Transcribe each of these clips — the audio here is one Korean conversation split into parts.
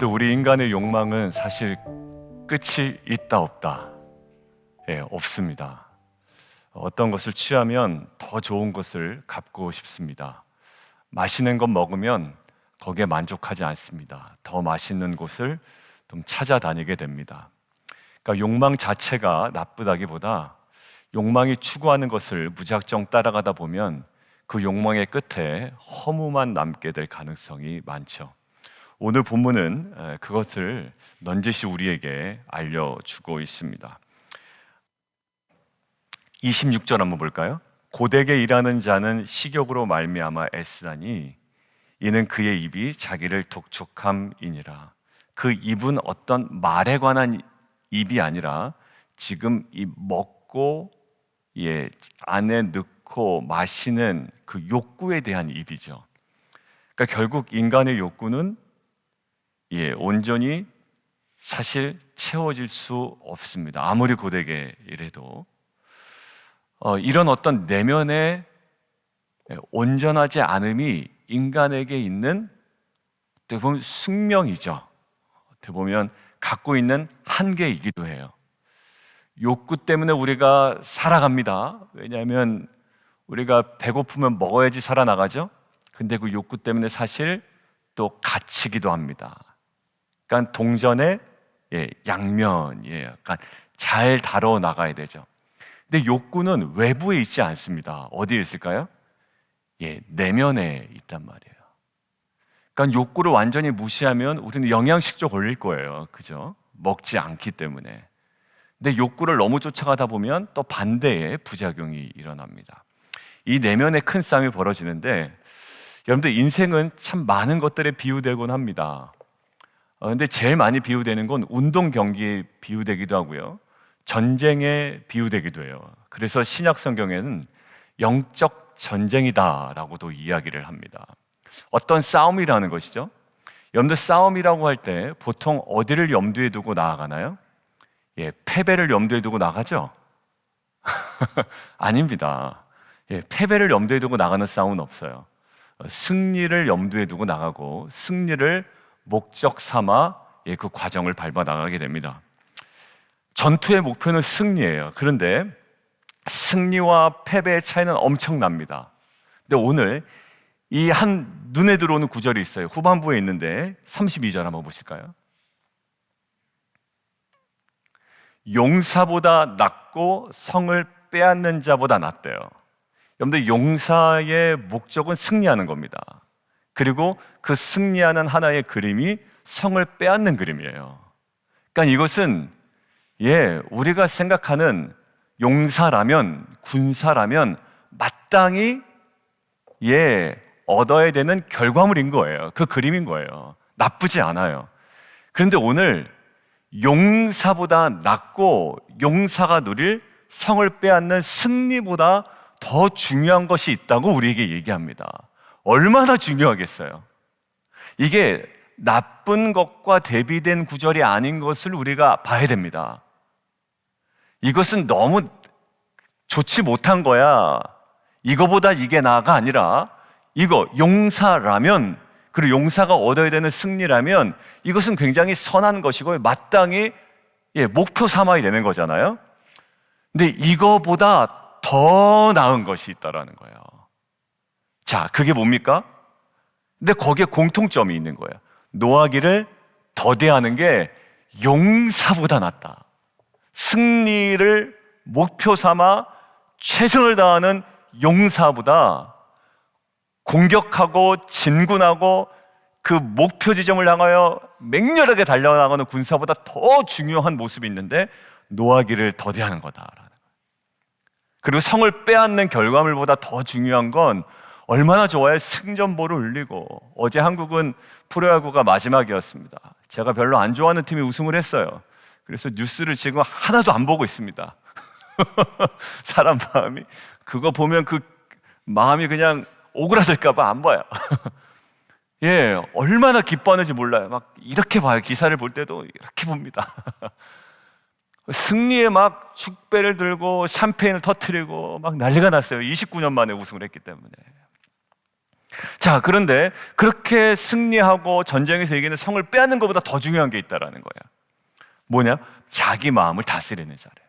여러분들, 우리 인간의 욕망은 사실 끝이 있다 없다? 없습니다. 어떤 것을 취하면 더 좋은 것을 갖고 싶습니다. 맛있는 것 먹으면 거기에 만족하지 않습니다. 더 맛있는 곳을 좀 찾아다니게 됩니다. 그러니까 욕망 자체가 나쁘다기보다 욕망이 추구하는 것을 무작정 따라가다 보면 그 욕망의 끝에 허무만 남게 될 가능성이 많죠. 오늘 본문은 그것을 넌지시 우리에게 알려주고 있습니다. 26절 한번 볼까요? 고되게 일하는 자는 식욕으로 말미암아 애쓰나니 이는 그의 입이 자기를 독촉함이니라. 그 입은 어떤 말에 관한 입이 아니라 지금 이 먹고 안에 넣고 마시는 그 욕구에 대한 입이죠. 그러니까 결국 인간의 욕구는 온전히 사실 채워질 수 없습니다. 아무리 고되게 일해도 이런 어떤 내면의 온전하지 않음이 인간에게 있는 어떻게 보면 숙명이죠. 어떻게 보면 갖고 있는 한계이기도 해요. 욕구 때문에 우리가 살아갑니다. 왜냐하면 우리가 배고프면 먹어야지 살아나가죠. 근데 그 욕구 때문에 사실 또 갇히기도 합니다. 그러니까 동전의 양면이에요. 그러니까 잘 다뤄 나가야 되죠. 근데 욕구는 외부에 있지 않습니다. 어디에 있을까요? 내면에 있단 말이에요. 그러니까 욕구를 완전히 무시하면 우리는 영양실조 걸릴 거예요. 그죠? 먹지 않기 때문에. 근데 욕구를 너무 쫓아가다 보면 또 반대의 부작용이 일어납니다. 이 내면에 큰 싸움이 벌어지는데, 여러분들 인생은 참 많은 것들에 비유되곤 합니다. 근데 제일 많이 비유되는 건 운동 경기에 비유되기도 하고요, 전쟁에 비유되기도 해요. 그래서 신약 성경에는 영적 전쟁이다라고도 이야기를 합니다. 어떤 싸움이라는 것이죠. 여러분들, 싸움이라고 할 때 보통 어디를 염두에 두고 나아가나요? 패배를 염두에 두고 나가죠? 아닙니다. 패배를 염두에 두고 나가는 싸움은 없어요. 승리를 염두에 두고 나가고 승리를 목적 삼아 그 과정을 밟아 나가게 됩니다. 전투의 목표는 승리예요. 그런데 승리와 패배의 차이는 엄청납니다. 근데 오늘 이 한 눈에 들어오는 구절이 있어요. 후반부에 있는데 32절 한번 보실까요? 용사보다 낫고 성을 빼앗는 자보다 낫대요. 여러분들, 용사의 목적은 승리하는 겁니다. 그리고 그 승리하는 하나의 그림이 성을 빼앗는 그림이에요. 그러니까 이것은 우리가 생각하는 용사라면, 군사라면 마땅히 얻어야 되는 결과물인 거예요. 그 그림인 거예요. 나쁘지 않아요. 그런데 오늘 용사보다 낫고 용사가 누릴 성을 빼앗는 승리보다 더 중요한 것이 있다고 우리에게 얘기합니다. 얼마나 중요하겠어요? 이게 나쁜 것과 대비된 구절이 아닌 것을 우리가 봐야 됩니다. 이것은 너무 좋지 못한 거야, 이거보다 이게 나아가 아니라, 이거 용사라면, 그리고 용사가 얻어야 되는 승리라면 이것은 굉장히 선한 것이고 마땅히 목표 삼아야 되는 거잖아요. 근데 이거보다 더 나은 것이 있다라는 거예요. 자, 그게 뭡니까? 근데 거기에 공통점이 있는 거예요. 노하기를 더디하는 게 용사보다 낫다. 승리를 목표 삼아 최선을 다하는 용사보다 공격하고 진군하고 그 목표 지점을 향하여 맹렬하게 달려나가는 군사보다 더 중요한 모습이 있는데 노하기를 더디하는 거다라는 거예요. 그리고 성을 빼앗는 결과물보다 더 중요한 건 얼마나 좋아요? 승전보를 울리고. 어제 한국은 프로야구가 마지막이었습니다. 제가 별로 안 좋아하는 팀이 우승을 했어요. 그래서 뉴스를 지금 하나도 안 보고 있습니다. 사람 마음이, 그거 보면 그 마음이 그냥 오그라들까 봐 안 봐요. 얼마나 기뻐하는지 몰라요. 막 이렇게 봐요. 기사를 볼 때도 이렇게 봅니다. 승리에 막 축배를 들고 샴페인을 터뜨리고 막 난리가 났어요. 29년 만에 우승을 했기 때문에. 자, 그런데 그렇게 승리하고 전쟁에서 이기는 성을 빼앗는 것보다 더 중요한 게 있다라는 거야. 뭐냐? 자기 마음을 다스리는 자래요.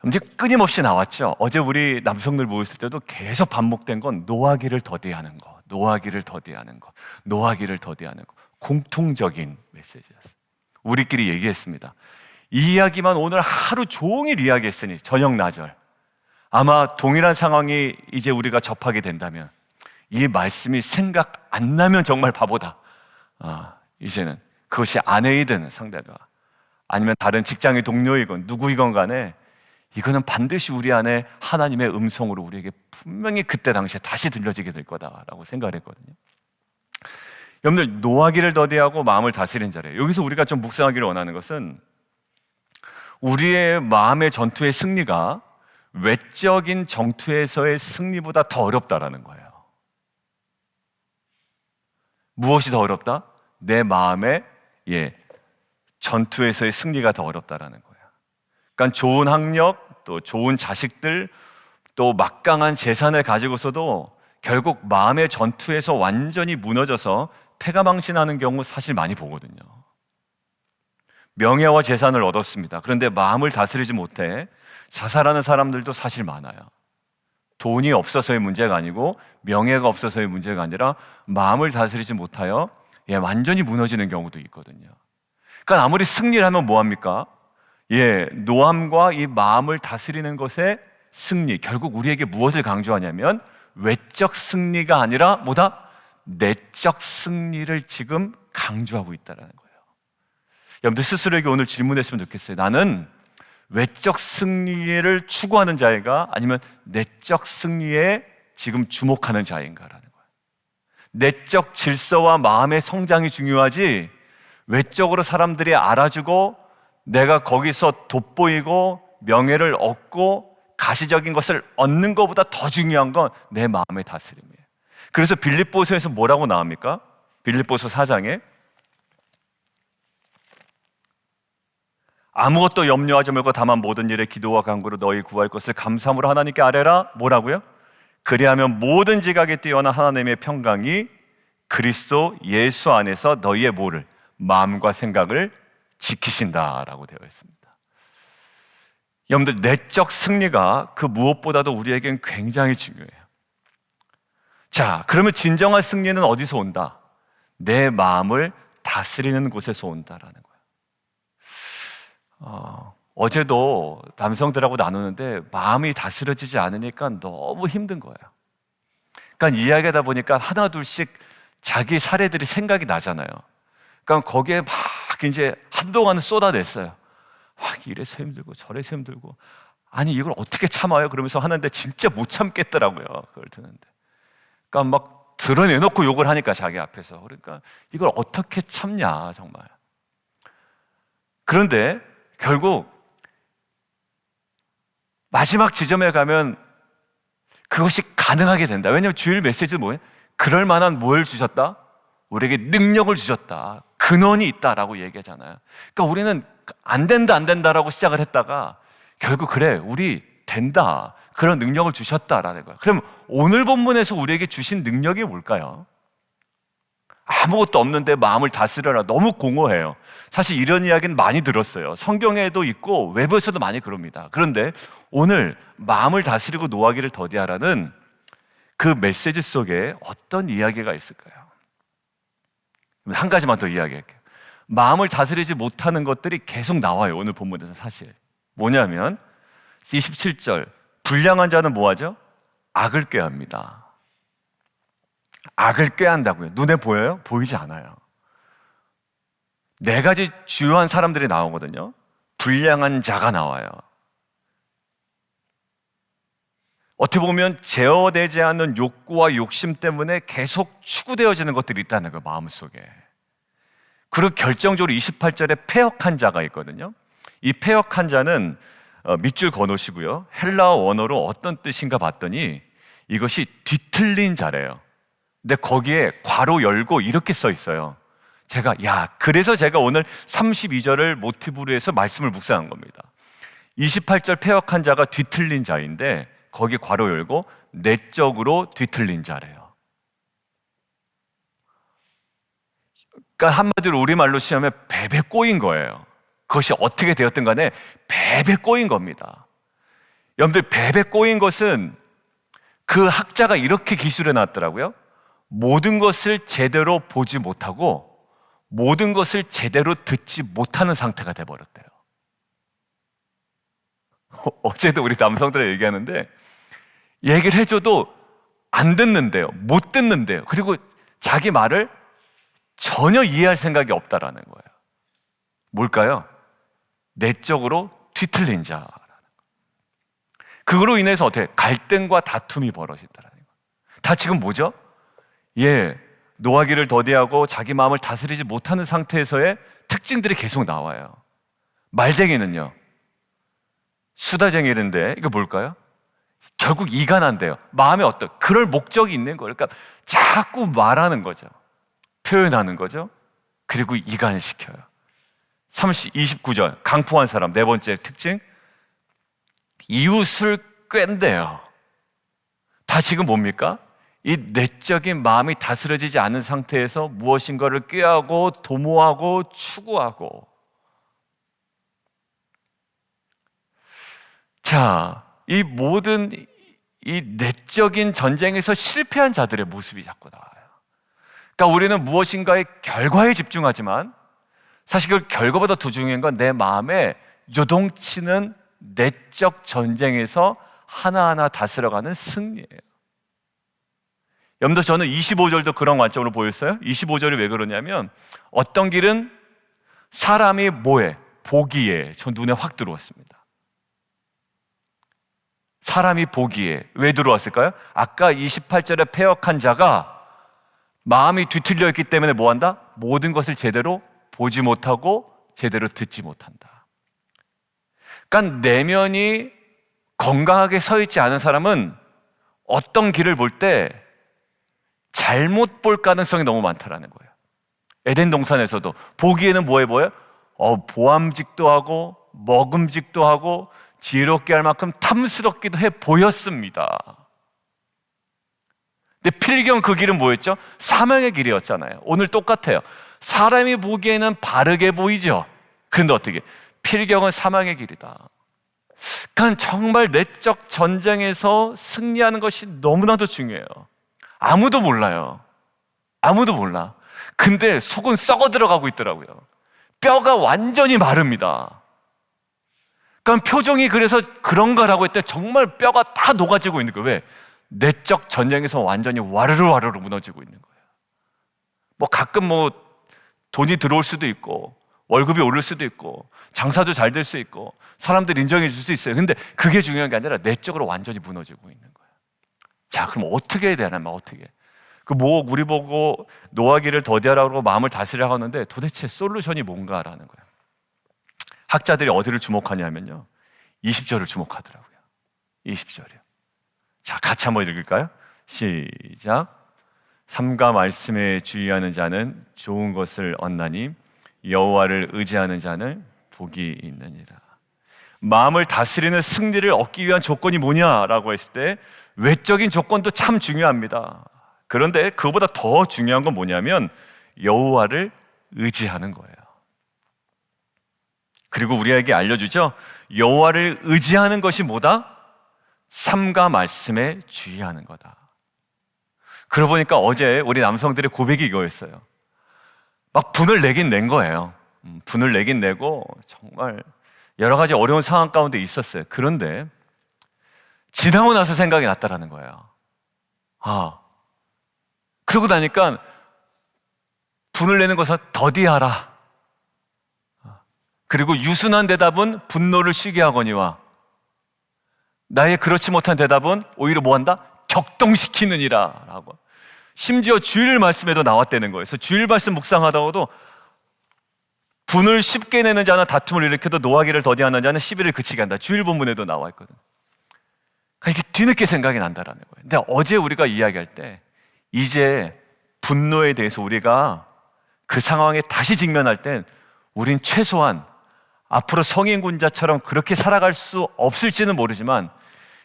이제 끊임없이 나왔죠. 어제 우리 남성들 모였을 때도 계속 반복된 건 노하기를 더디하는 거, 노하기를 더디하는 거, 노하기를 더디하는 거. 공통적인 메시지였어요. 우리끼리 얘기했습니다. 이 이야기만 오늘 하루 종일 이야기했으니 저녁 나절 아마 동일한 상황이 이제 우리가 접하게 된다면 이 말씀이 생각 안 나면 정말 바보다. 이제는 그것이 아내이든 상대가 아니면 다른 직장의 동료이건 누구이건 간에 이거는 반드시 우리 안에 하나님의 음성으로 우리에게 분명히 그때 당시에 다시 들려지게 될 거다라고 생각을 했거든요. 여러분들, 노하기를 더디하고 마음을 다스리는 자래요. 여기서 우리가 좀 묵상하기를 원하는 것은 우리의 마음의 전투의 승리가 외적인 전투에서의 승리보다 더 어렵다라는 거예요. 무엇이 더 어렵다? 내 마음의 전투에서의 승리가 더 어렵다라는 거예요. 그러니까 좋은 학력, 또 좋은 자식들, 또 막강한 재산을 가지고서도 결국 마음의 전투에서 완전히 무너져서 패가망신하는 경우 사실 많이 보거든요. 명예와 재산을 얻었습니다. 그런데 마음을 다스리지 못해 자살하는 사람들도 사실 많아요. 돈이 없어서의 문제가 아니고 명예가 없어서의 문제가 아니라 마음을 다스리지 못하여 완전히 무너지는 경우도 있거든요. 그러니까 아무리 승리를 하면 뭐합니까? 노함과 이 마음을 다스리는 것의 승리, 결국 우리에게 무엇을 강조하냐면 외적 승리가 아니라 뭐다? 내적 승리를 지금 강조하고 있다는 거예요. 여러분들 스스로에게 오늘 질문했으면 좋겠어요. 나는 외적 승리를 추구하는 자인가? 아니면 내적 승리에 지금 주목하는 자인가라는 거예요. 내적 질서와 마음의 성장이 중요하지 외적으로 사람들이 알아주고 내가 거기서 돋보이고 명예를 얻고 가시적인 것을 얻는 것보다 더 중요한 건 내 마음의 다스림이에요. 그래서 빌립보서에서 뭐라고 나옵니까? 빌립보서 4장에 아무것도 염려하지 말고 다만 모든 일에 기도와 간구로 너희 구할 것을 감사함으로 하나님께 아뢰라. 뭐라고요? 그리하면 모든 지각에 뛰어난 하나님의 평강이 그리스도 예수 안에서 너희의 뭐를? 마음과 생각을 지키신다라고 되어 있습니다. 여러분들, 내적 승리가 그 무엇보다도 우리에겐 굉장히 중요해요. 자, 그러면 진정한 승리는 어디서 온다? 내 마음을 다스리는 곳에서 온다라는 거예요. 어제도 남성들하고 나누는데 마음이 다스려지지 않으니까 너무 힘든 거예요. 그러니까 이야기하다 보니까 하나 둘씩 자기 사례들이 생각이 나잖아요. 그러니까 거기에 막 이제 한동안은 쏟아냈어요. 이래서 힘들고 저래서 힘들고, 아니 이걸 어떻게 참아요? 그러면서 하는데 진짜 못 참겠더라고요. 그걸 듣는데, 그러니까 막 드러내놓고 욕을 하니까 자기 앞에서, 그러니까 이걸 어떻게 참냐 정말. 그런데 결국 마지막 지점에 가면 그것이 가능하게 된다. 왜냐하면 주일 메시지는 뭐예요? 그럴 만한 뭘 주셨다? 우리에게 능력을 주셨다. 근원이 있다라고 얘기하잖아요. 그러니까 우리는 안 된다라고 시작을 했다가 결국 그래, 우리 된다. 그런 능력을 주셨다라는 거예요. 그럼 오늘 본문에서 우리에게 주신 능력이 뭘까요? 아무것도 없는데 마음을 다스려라. 너무 공허해요. 사실 이런 이야기는 많이 들었어요. 성경에도 있고 외부에서도 많이 그럽니다. 그런데 오늘 마음을 다스리고 노하기를 더디하라는 그 메시지 속에 어떤 이야기가 있을까요? 한 가지만 더 이야기할게요. 마음을 다스리지 못하는 것들이 계속 나와요. 오늘 본문에서 사실. 뭐냐면 27절, 불량한 자는 뭐하죠? 악을 꾀합니다. 악을 꾀한다고요. 눈에 보여요? 보이지 않아요. 네 가지 주요한 사람들이 나오거든요. 불량한 자가 나와요. 어떻게 보면 제어되지 않는 욕구와 욕심 때문에 계속 추구되어지는 것들이 있다는 거예요, 마음속에. 그리고 결정적으로 28절에 패역한 자가 있거든요. 이 패역한 자는 밑줄 그어놓으시고요. 헬라어 원어로 어떤 뜻인가 봤더니 이것이 뒤틀린 자래요. 근데 거기에 괄호 열고 이렇게 써 있어요. 그래서 제가 오늘 32절을 모티브로 해서 말씀을 묵상한 겁니다. 28절 패역한 자가 뒤틀린 자인데 거기 괄호 열고 내적으로 뒤틀린 자래요. 그러니까 한마디로 우리말로 시하면 뱀에 꼬인 거예요. 그것이 어떻게 되었든 간에 뱀에 꼬인 겁니다. 여러분들, 뱀에 꼬인 것은 그 학자가 이렇게 기술해 놨더라고요. 모든 것을 제대로 보지 못하고 모든 것을 제대로 듣지 못하는 상태가 돼버렸대요. 어제도 우리 남성들이 얘기하는데 얘기를 해줘도 안 듣는데요. 못 듣는데요. 그리고 자기 말을 전혀 이해할 생각이 없다라는 거예요. 뭘까요? 내적으로 뒤틀린 자라는 거예요. 그거로 인해서 어떻게 갈등과 다툼이 벌어진다라는 거예요. 다 지금 뭐죠? 노하기를 더디하고 자기 마음을 다스리지 못하는 상태에서의 특징들이 계속 나와요. 말쟁이는요, 수다쟁이인데 이거 뭘까요? 결국 이간한대요. 마음에 그럴 목적이 있는 거예요. 그러니까 자꾸 말하는 거죠. 표현하는 거죠. 그리고 이간시켜요. 29절 강포한 사람, 네 번째 특징, 이웃을 꾀는데요. 다 지금 뭡니까? 이 내적인 마음이 다스려지지 않은 상태에서 무엇인가를 꾀하고 도모하고 추구하고, 자, 이 모든 이 내적인 전쟁에서 실패한 자들의 모습이 자꾸 나와요. 그러니까 우리는 무엇인가의 결과에 집중하지만 사실 그 결과보다 더 중요한 건 내 마음에 요동치는 내적 전쟁에서 하나하나 다스려가는 승리예요. 여러분들, 저는 25절도 그런 관점으로 보였어요. 25절이 왜 그러냐면 어떤 길은 사람이 뭐에? 보기에. 저 눈에 확 들어왔습니다. 사람이 보기에. 왜 들어왔을까요? 아까 28절에 패역한 자가 마음이 뒤틀려 있기 때문에 뭐한다? 모든 것을 제대로 보지 못하고 제대로 듣지 못한다. 그러니까 내면이 건강하게 서 있지 않은 사람은 어떤 길을 볼 때 잘못 볼 가능성이 너무 많다라는 거예요. 에덴 동산에서도 보기에는 뭐해 보여요? 보암직도 하고 먹음직도 하고 지혜롭게 할 만큼 탐스럽기도 해 보였습니다. 근데 필경 그 길은 뭐였죠? 사망의 길이었잖아요. 오늘 똑같아요. 사람이 보기에는 바르게 보이죠. 그런데 어떻게? 필경은 사망의 길이다. 그러니까 정말 내적 전쟁에서 승리하는 것이 너무나도 중요해요. 아무도 몰라요. 아무도 몰라. 근데 속은 썩어 들어가고 있더라고요. 뼈가 완전히 마릅니다. 그러니까 표정이 그래서 그런가라고 했더니 정말 뼈가 다 녹아지고 있는 거예요. 왜? 내적 전쟁에서 완전히 와르르 무너지고 있는 거예요. 가끔 돈이 들어올 수도 있고 월급이 오를 수도 있고 장사도 잘 될 수 있고 사람들 인정해 줄 수 있어요. 근데 그게 중요한 게 아니라 내적으로 완전히 무너지고 있는 거예요. 자, 그럼 어떻게 해야 되나? 어떻게? 우리 보고 노하기를 더디하라고 마음을 다스리라고 하는데 도대체 솔루션이 뭔가라는 거예요. 학자들이 어디를 주목하냐면요, 20절을 주목하더라고요. 20절이요. 자, 같이 한번 읽을까요? 시작. 삼가 말씀에 주의하는 자는 좋은 것을 얻나니 여호와를 의지하는 자는 복이 있느니라. 마음을 다스리는 승리를 얻기 위한 조건이 뭐냐라고 했을 때 외적인 조건도 참 중요합니다. 그런데 그보다 더 중요한 건 뭐냐면 여호와를 의지하는 거예요. 그리고 우리에게 알려주죠. 여호와를 의지하는 것이 뭐다? 삼가 말씀에 주의하는 거다. 그러고 보니까 어제 우리 남성들의 고백이 이거였어요. 분을 내긴 낸 거예요. 분을 내긴 내고 정말 여러 가지 어려운 상황 가운데 있었어요. 그런데 지나고 나서 생각이 났다라는 거예요. 그러고 나니까 분을 내는 것은 더디하라. 그리고 유순한 대답은 분노를 쉬게 하거니와 나의 그렇지 못한 대답은 오히려 뭐한다? 격동시키느니라 라고. 심지어 주일 말씀에도 나왔다는 거예요. 그래서 주일 말씀 묵상하다가도 분을 쉽게 내는 자는 다툼을 일으켜도 노하기를 더디하는 자는 시비를 그치게 한다. 주일 본문에도 나와 있거든. 그러니까 이게 뒤늦게 생각이 난다라는 거예요. 근데 어제 우리가 이야기할 때 이제 분노에 대해서 우리가 그 상황에 다시 직면할 땐 우린 최소한 앞으로 성인군자처럼 그렇게 살아갈 수 없을지는 모르지만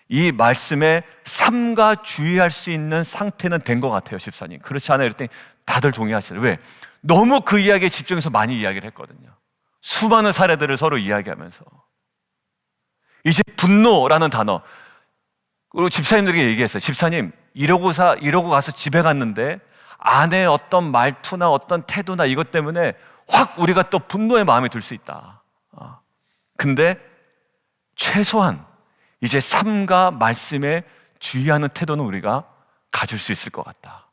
이 말씀에 삼가 주의할 수 있는 상태는 된 것 같아요, 집사님. 그렇지 않아요? 그랬더니 다들 동의하시더라고요. 왜? 너무 그 이야기에 집중해서 많이 이야기를 했거든요. 수많은 사례들을 서로 이야기하면서. 이제 분노라는 단어, 그리고 집사님들에게 얘기했어요. 집사님, 이러고 가서 집에 갔는데 아내의 어떤 말투나 어떤 태도나 이것 때문에 확 우리가 또 분노의 마음이 들 수 있다. 근데 최소한 이제 삶과 말씀에 주의하는 태도는 우리가 가질 수 있을 것 같다.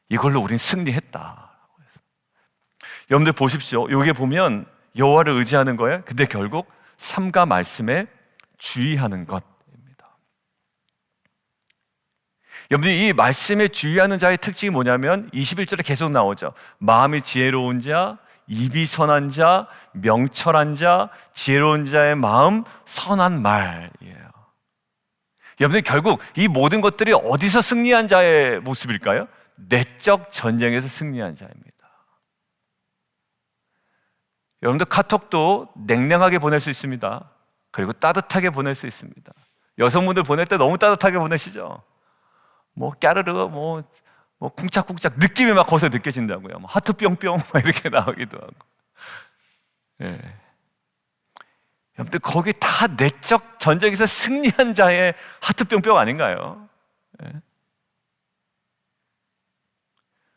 이걸로 우린 승리했다. 여러분들 보십시오. 여기 보면 여호와를 의지하는 거예요. 근데 결국 삶과 말씀에 주의하는 것입니다. 여러분들 이 말씀에 주의하는 자의 특징이 뭐냐면 21절에 계속 나오죠. 마음이 지혜로운 자, 입이 선한 자, 명철한 자, 지혜로운 자의 마음, 선한 말이에요. 여러분들 결국 이 모든 것들이 어디서 승리한 자의 모습일까요? 내적 전쟁에서 승리한 자입니다. 여러분들 카톡도 냉랭하게 보낼 수 있습니다. 그리고 따뜻하게 보낼 수 있습니다. 여성분들 보낼 때 너무 따뜻하게 보내시죠. 뭐 까르르 뭐 쿵짝쿵짝 느낌이 막 거기서 느껴진다고요. 뭐 하트 뿅뿅 막 이렇게 나오기도 하고. 예. 여러분들 거기 다 내적 전쟁에서 승리한 자의 하트 뿅뿅 아닌가요? 예.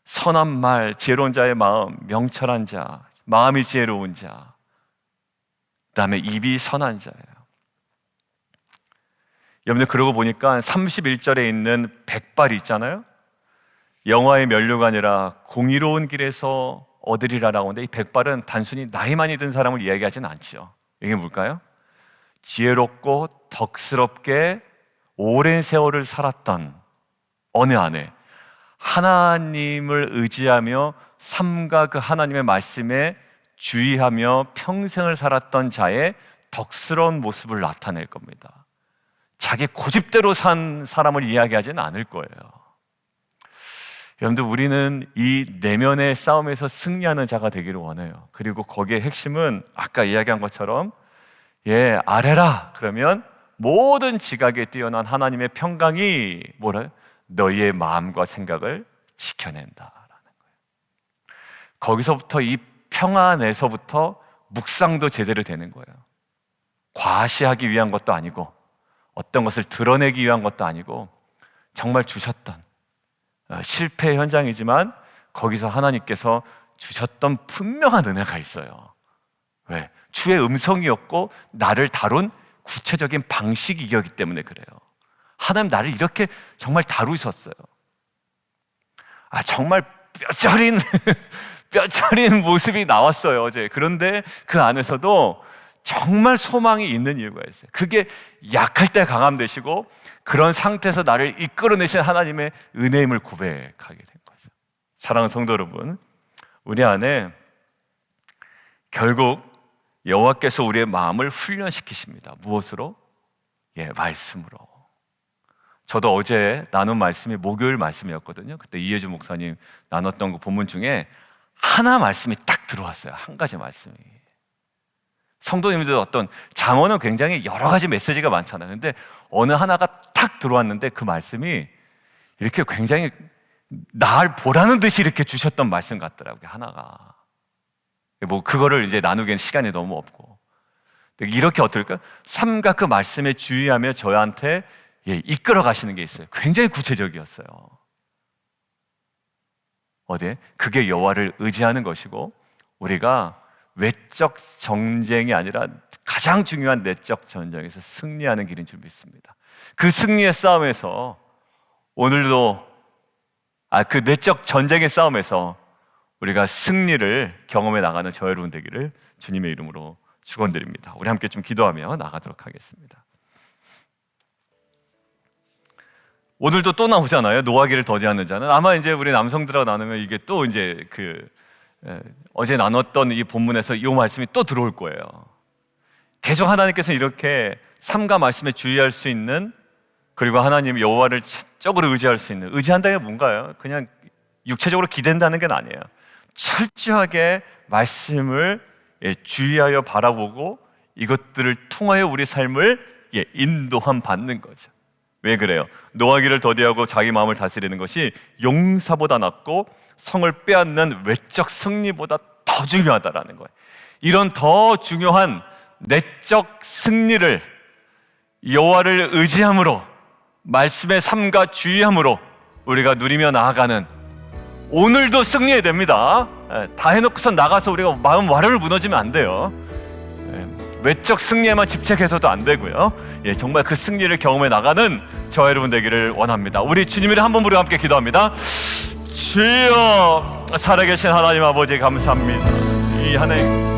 선한 말, 지혜로운 자의 마음, 명철한 자, 마음이 지혜로운 자, 그 다음에 입이 선한 자예요. 여러분들 그러고 보니까 31절에 있는 백발이 있잖아요. 영화의 면류가 아니라 공의로운 길에서 얻으리라라고 하는데 이 백발은 단순히 나이 많이 든 사람을 이야기하지는 않죠. 이게 뭘까요? 지혜롭고 덕스럽게 오랜 세월을 살았던 어느 아내, 하나님을 의지하며 삶과 그 하나님의 말씀에 주의하며 평생을 살았던 자의 덕스러운 모습을 나타낼 겁니다. 자기 고집대로 산 사람을 이야기하지는 않을 거예요. 여러분들 우리는 이 내면의 싸움에서 승리하는 자가 되기를 원해요. 그리고 거기에 핵심은 아까 이야기한 것처럼 아뢰라 그러면 모든 지각에 뛰어난 하나님의 평강이 뭐래요? 너희의 마음과 생각을 지켜낸다라는 거예요. 거기서부터 이 평화 안에서부터 묵상도 제대로 되는 거예요. 과시하기 위한 것도 아니고 어떤 것을 드러내기 위한 것도 아니고 정말 주셨던 실패의 현장이지만 거기서 하나님께서 주셨던 분명한 은혜가 있어요. 왜? 주의 음성이었고 나를 다룬 구체적인 방식이었기 때문에 그래요. 하나님 나를 이렇게 정말 다루셨어요. 정말 뼈저린 모습이 나왔어요 어제. 그런데 그 안에서도 정말 소망이 있는 이유가 있어요. 그게 약할 때 강함 되시고 그런 상태에서 나를 이끌어내신 하나님의 은혜임을 고백하게 된 거죠. 사랑하는 성도 여러분, 우리 안에 결국 여호와께서 우리의 마음을 훈련시키십니다. 무엇으로? 말씀으로. 저도 어제 나눈 말씀이 목요일 말씀이었거든요. 그때 이혜주 목사님 나눴던 그 본문 중에 하나 말씀이 딱 들어왔어요. 한 가지 말씀이. 성도님들 어떤 장어는 굉장히 여러 가지 메시지가 많잖아요. 근데 어느 하나가 탁 들어왔는데 그 말씀이 이렇게 굉장히 날 보라는 듯이 이렇게 주셨던 말씀 같더라고요. 하나가. 뭐 그거를 이제 나누기엔 시간이 너무 없고. 이렇게 어떨까? 삶과 그 말씀에 주의하며 저희한테 이끌어 가시는 게 있어요. 굉장히 구체적이었어요. 어디에? 그게 여호와를 의지하는 것이고 우리가 외적 전쟁이 아니라 가장 중요한 내적 전쟁에서 승리하는 길인 줄 믿습니다. 그 승리의 싸움에서 오늘도 그 내적 전쟁의 싸움에서 우리가 승리를 경험해 나가는 저 여러분 되기를 주님의 이름으로 축원드립니다. 우리 함께 좀 기도하며 나가도록 하겠습니다. 오늘도 또 나오잖아요. 노하기를 더디하는 자는. 아마 이제 우리 남성들하고 나누면 이게 또 이제 어제 나눴던 이 본문에서 이 말씀이 또 들어올 거예요. 계속 하나님께서 이렇게 삶과 말씀에 주의할 수 있는, 그리고 하나님 여호와를 적으로 의지할 수 있는, 의지한다는 게 뭔가요? 그냥 육체적으로 기댄다는 게 아니에요. 철저하게 말씀을 주의하여 바라보고 이것들을 통하여 우리 삶을 인도함 받는 거죠. 왜 그래요? 노하기를 더디하고 자기 마음을 다스리는 것이 용사보다 낫고 성을 빼앗는 외적 승리보다 더 중요하다라는 거예요. 이런 더 중요한 내적 승리를 여호와를 의지함으로, 말씀의 삶과 주의함으로 우리가 누리며 나아가는, 오늘도 승리해야 됩니다. 다 해놓고서 나가서 우리가 마음 와르르 무너지면 안 돼요. 외적 승리에만 집착해서도 안 되고요. 정말 그 승리를 경험해 나가는 저와 여러분 되기를 원합니다. 우리 주님을 한 번 부르고 함께 기도합니다. 주여, 살아계신 하나님 아버지 감사합니다. 이 한 해